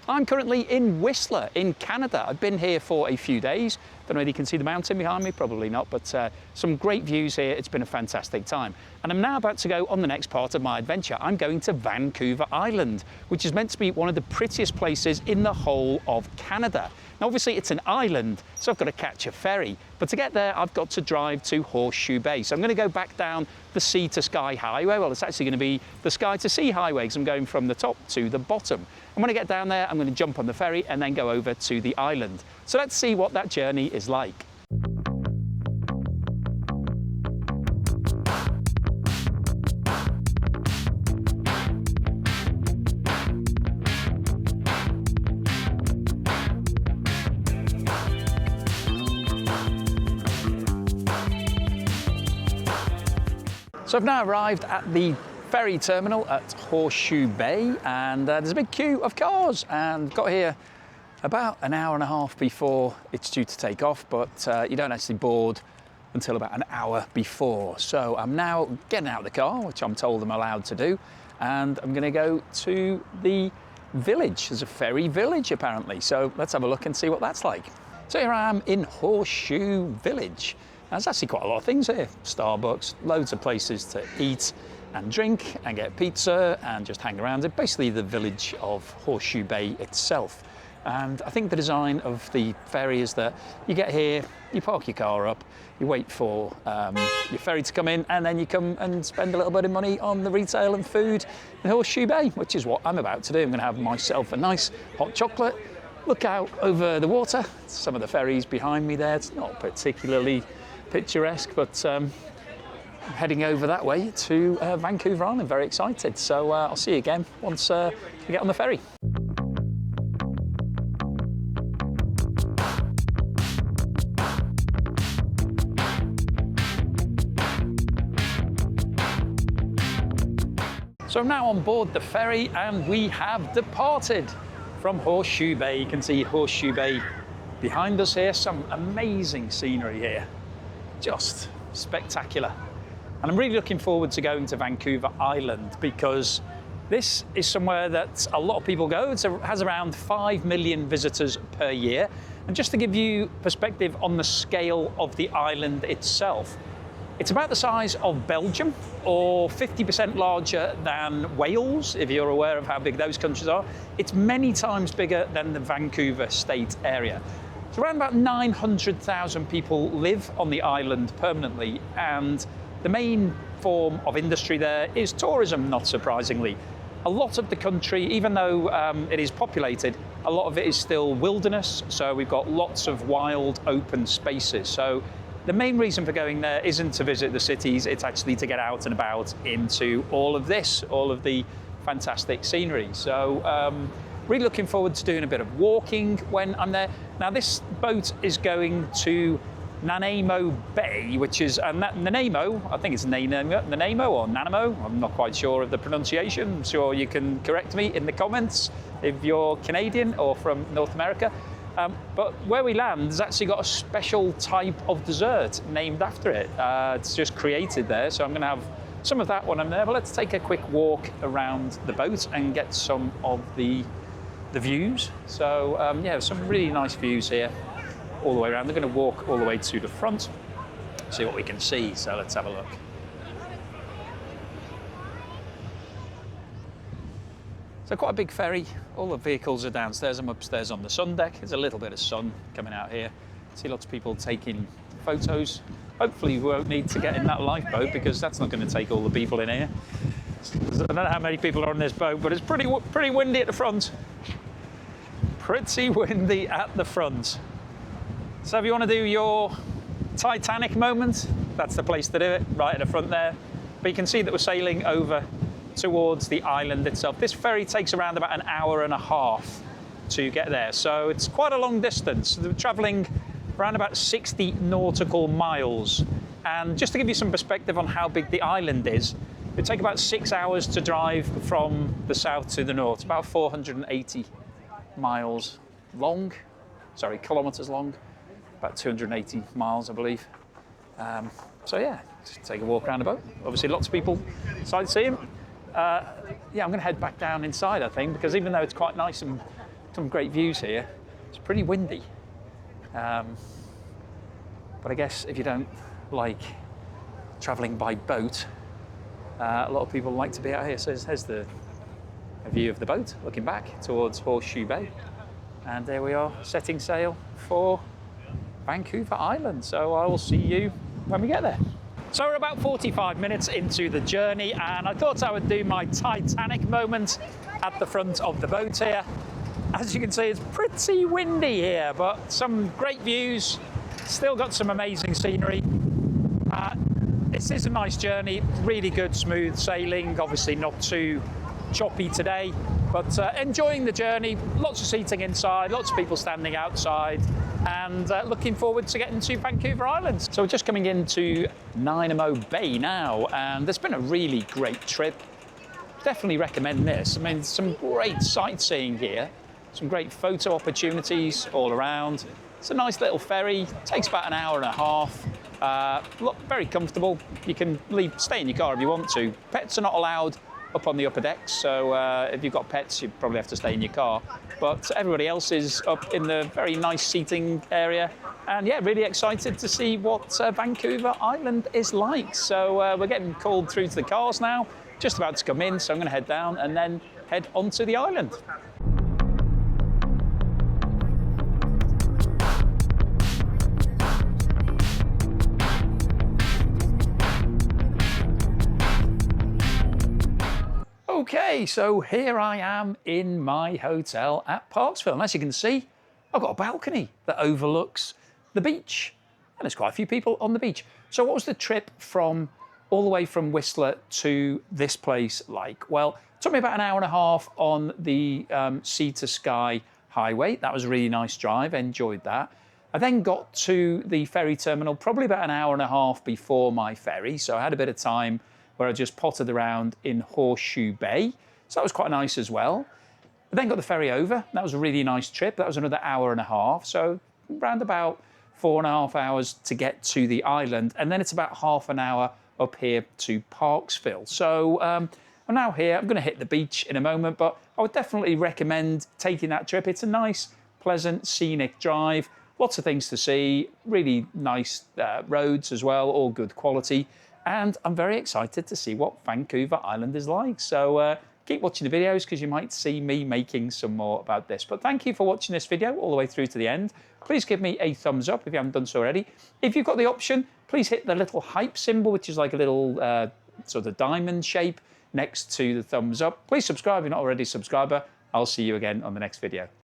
I'm currently in Whistler in Canada. I've been here for a few days. Don't know whether you can see the mountain behind me, probably not, but some great views here. It's been a fantastic time. And I'm now about to go on the next part of my adventure. I'm going to Vancouver Island, which is meant to be one of the prettiest places in the whole of Canada. Now, obviously it's an island, so I've got to catch a ferry. But to get there, I've got to drive to Horseshoe Bay. So I'm going to go back down the sea to sky highway. Well, it's actually going to be the sky to sea highway because I'm going from the top to the bottom. And when I get down there, I'm going to jump on the ferry and then go over to the island. So let's see what that journey is like. So I've now arrived at the ferry terminal at Horseshoe Bay, and there's a big queue of cars, and got here about an hour and a half before it's due to take off, but you don't actually board until about an hour before. So I'm now getting out of the car, which I'm told I'm allowed to do, and I'm going to go to the village. There's a ferry village apparently, so let's have a look and see what that's like. So here I am in Horseshoe Village. There's actually quite a lot of things here. Starbucks, loads of places to eat and drink and get pizza and just hang around. It's basically the village of Horseshoe Bay itself. And I think the design of the ferry is that you get here, you park your car up, you wait for your ferry to come in, and then you come and spend a little bit of money on the retail and food in Horseshoe Bay, which is what I'm about to do. I'm going to have myself a nice hot chocolate, look out over the water. Some of the ferries behind me there, it's not particularly picturesque, but I'm heading over that way to Vancouver Island. Very excited. So I'll see you again once we get on the ferry. So I'm now on board the ferry and we have departed from Horseshoe Bay. You can see Horseshoe Bay behind us here. Some amazing scenery here. Just spectacular. And I'm really looking forward to going to Vancouver Island because this is somewhere that a lot of people go. It has around 5 million visitors per year. And just to give you perspective on the scale of the island itself, it's about the size of Belgium or 50% larger than Wales, if you're aware of how big those countries are. It's many times bigger than the Vancouver state area. So around about 900,000 people live on the island permanently, and the main form of industry there is tourism, not surprisingly. A lot of the country, even though it is populated, a lot of it is still wilderness, so we've got lots of wild open spaces. So the main reason for going there isn't to visit the cities, it's actually to get out and about into all of this, all of the fantastic scenery. So really looking forward to doing a bit of walking when I'm there. Now this boat is going to Nanaimo Bay, which is Nanaimo, I think it's Nanaimo or Nanaimo, I'm not quite sure of the pronunciation. I'm sure you can correct me in the comments if you're Canadian or from North America. But where we land has actually got a special type of dessert named after it. It's just created there, so I'm going to have some of that when I'm there. But let's take a quick walk around the boat and get some of the views. So yeah, some really nice views here all the way around. We're going to walk all the way to the front, see what we can see. So let's have a look. So quite a big ferry. All the vehicles are downstairs. I'm upstairs on the sun deck. There's a little bit of sun coming out here. See lots of people taking photos. Hopefully we won't need to get in that lifeboat because that's not going to take all the people in here. I don't know how many people are on this boat, but it's pretty windy at the front. Pretty windy at the front. So if you want to do your Titanic moment, that's the place to do it, right at the front there. But you can see that we're sailing over towards the island itself. This ferry takes around about an hour and a half to get there, so it's quite a long distance. We're travelling around about 60 nautical miles. And just to give you some perspective on how big the island is, it would take about 6 hours to drive from the south to the north. It's about 480 miles long, sorry, kilometres long, about 280 miles, I believe. So yeah, just take a walk around the boat. Obviously lots of people sightseeing. Yeah, I'm going to head back down inside, I think, because even though it's quite nice and some great views here. It's pretty windy. But I guess if you don't like travelling by boat, a lot of people like to be out here. So here's a view of the boat looking back towards Horseshoe Bay. And there we are, setting sail for Vancouver Island. So I will see you when we get there. So we're about 45 minutes into the journey, and I thought I would do my Titanic moment at the front of the boat here. As you can see, it's pretty windy here, but some great views. Still got some amazing scenery. This is a nice journey, really good, smooth sailing. Obviously not too choppy today, but enjoying the journey. Lots of seating inside, lots of people standing outside, and looking forward to getting to Vancouver Island. So we're just coming into Nanaimo Bay now, and it's been a really great trip. Definitely recommend this. I mean, some great sightseeing here, some great photo opportunities all around. It's a nice little ferry, takes about an hour and a half. Very comfortable. You can stay in your car if you want to. Pets are not allowed up on the upper decks, so if you've got pets, you probably have to stay in your car. But everybody else is up in the very nice seating area. And yeah, really excited to see what Vancouver Island is like. So we're getting called through to the cars now, just about to come in, so I'm going to head down and then head onto the island. Okay, so here I am in my hotel at Parksville, and as you can see, I've got a balcony that overlooks the beach, and there's quite a few people on the beach. So what was the trip from all the way from Whistler to this place like? Well, it took me about an hour and a half on the Sea to Sky highway. That was a really nice drive, enjoyed that. I then got to the ferry terminal probably about an hour and a half before my ferry, so I had a bit of time where I just potted around in Horseshoe Bay. So that was quite nice as well. I then got the ferry over. That was a really nice trip. That was another hour and a half. So around about 4.5 hours to get to the island. And then it's about half an hour up here to Parksville. So I'm now here. I'm going to hit the beach in a moment, but I would definitely recommend taking that trip. It's a nice, pleasant, scenic drive. Lots of things to see. Really nice roads as well, all good quality. And I'm very excited to see what Vancouver Island is like. So keep watching the videos because you might see me making some more about this. But thank you for watching this video all the way through to the end. Please give me a thumbs up if you haven't done so already. If you've got the option, please hit the little hype symbol, which is like a little sort of diamond shape next to the thumbs up. Please subscribe if you're not already a subscriber. I'll see you again on the next video.